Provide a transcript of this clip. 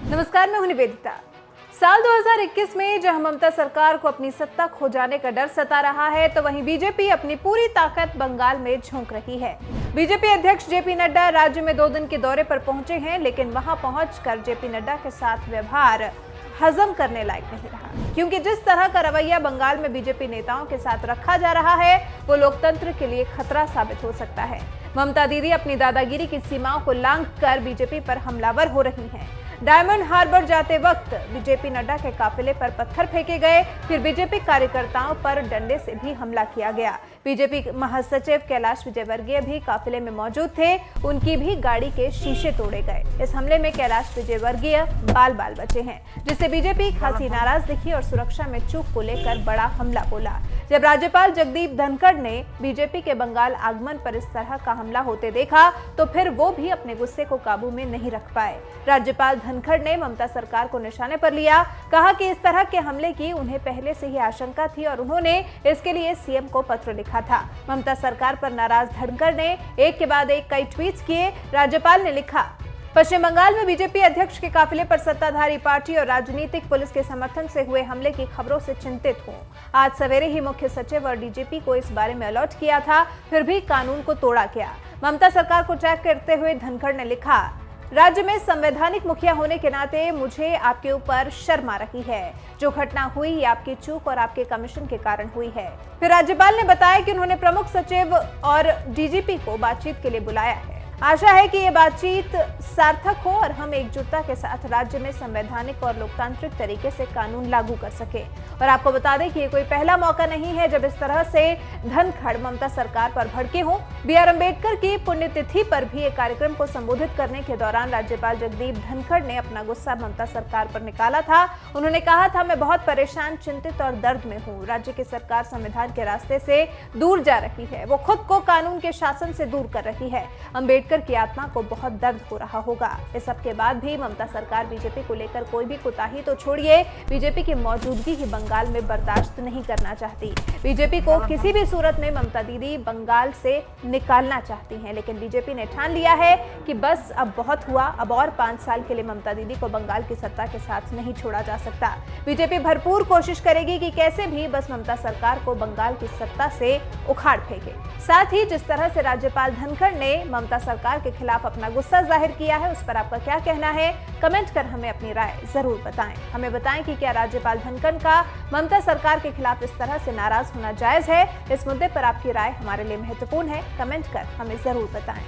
नमस्कार, मैं हूं निवेदिता। साल 2021 में जहां ममता सरकार को अपनी सत्ता खो जाने का डर सता रहा है, तो वहीं बीजेपी अपनी पूरी ताकत बंगाल में झोंक रही है। बीजेपी अध्यक्ष जेपी नड्डा राज्य में 2 दिन के दौरे पर पहुंचे हैं, लेकिन वहां पहुंचकर जेपी नड्डा के साथ व्यवहार हजम करने लायक नहीं रहा, क्योंकि जिस तरह का रवैया बंगाल में बीजेपी नेताओं के साथ रखा जा रहा है, वो लोकतंत्र के लिए खतरा साबित हो सकता है। ममता दीदी अपनी दादागिरी की सीमाओं को लांघकर बीजेपी पर हमलावर हो रही हैं। डायमंड हार्बर जाते वक्त बीजेपी नड्डा के काफिले पर पत्थर फेंके गए, फिर बीजेपी कार्यकर्ताओं पर डंडे से भी हमला किया गया। बीजेपी महासचिव कैलाश विजयवर्गीय भी काफिले में मौजूद थे, उनकी भी गाड़ी के शीशे तोड़े गए। इस हमले में कैलाश विजयवर्गीय बाल बाल बचे हैं, जिससे बीजेपी खासी नाराज दिखी और सुरक्षा में चूक को लेकर बड़ा हमला बोला। जब राज्यपाल जगदीप धनखड़ ने बीजेपी के बंगाल आगमन पर इस तरह का हमला होते देखा, तो फिर वो भी अपने गुस्से को काबू में नहीं रख पाए। राज्यपाल धनखड़ ने ममता सरकार को निशाने पर लिया, कहा कि इस तरह के हमले की उन्हें पहले से ही आशंका थी और उन्होंने इसके लिए सीएम को पत्र लिखा था। ममता सरकार पर नाराज धनखड़ ने एक के बाद एक कई ट्वीट्स किए। राज्यपाल ने लिखा, पश्चिम बंगाल में बीजेपी अध्यक्ष के काफिले पर सत्ताधारी पार्टी और राजनीतिक पुलिस के समर्थन से हुए हमले की खबरों से चिंतित हूं। आज सवेरे ही मुख्य सचिव और डीजीपी को इस बारे में अलर्ट किया था, फिर भी कानून को तोड़ा गया। ममता सरकार को टैग करते हुए धनखड़ ने लिखा, राज्य में संवैधानिक मुखिया होने के नाते मुझे आपके ऊपर शर्म आ रही है। जो घटना हुई ये आपकी चूक और आपके कमीशन के कारण हुई है। फिर राज्यपाल ने बताया कि उन्होंने प्रमुख सचिव और डीजीपी को बातचीत के लिए बुलाया है। आशा है कि ये बातचीत सार्थक हो और हम एकजुटता के साथ राज्य में संवैधानिक और लोकतांत्रिक तरीके से कानून लागू कर सके। और आपको बता दें कि ये कोई पहला मौका नहीं है जब इस तरह से धनखड़ ममता सरकार पर भड़के हों। BR अम्बेडकर की पुण्यतिथि पर भी एक कार्यक्रम को संबोधित करने के दौरान राज्यपाल जगदीप धनखड़ ने अपना गुस्सा ममता सरकार पर निकाला था। उन्होंने कहा था, मैं बहुत परेशान, चिंतित और दर्द में हूँ। राज्य की सरकार संविधान के रास्ते से दूर जा रही है, वो खुद को कानून के शासन से दूर कर रही है। अम्बेडकर की आत्मा को बहुत दर्द हो रहा होगा। इस सब के बाद भी ममता सरकार बीजेपी को लेकर कोई भी कोताही तो छोड़िए, बीजेपी की मौजूदगी ही बंगाल में बर्दाश्त नहीं करना चाहती। बीजेपी को किसी भी सूरत में ममता दीदी बंगाल से निकालना चाहती हैं, लेकिन बीजेपी ने ठान लिया है कि बस अब बहुत हुआ, अब और 5 साल के लिए ममता दीदी को बंगाल की सत्ता के साथ नहीं छोड़ा जा सकता। बीजेपी भरपूर कोशिश करेगी कि कैसे भी बस ममता सरकार को बंगाल की सत्ता से उखाड़ फेंके। साथ ही जिस तरह से राज्यपाल धनखड़ ने ममता सरकार के खिलाफ अपना गुस्सा जाहिर किया है, उस पर आपका क्या कहना है? कमेंट कर हमें अपनी राय जरूर बताएं। हमें बताएं कि क्या राज्यपाल धनखड़ का ममता सरकार के खिलाफ इस तरह से नाराज होना जायज है? इस मुद्दे पर आपकी राय हमारे लिए महत्वपूर्ण है। कमेंट कर हमें जरूर बताएं।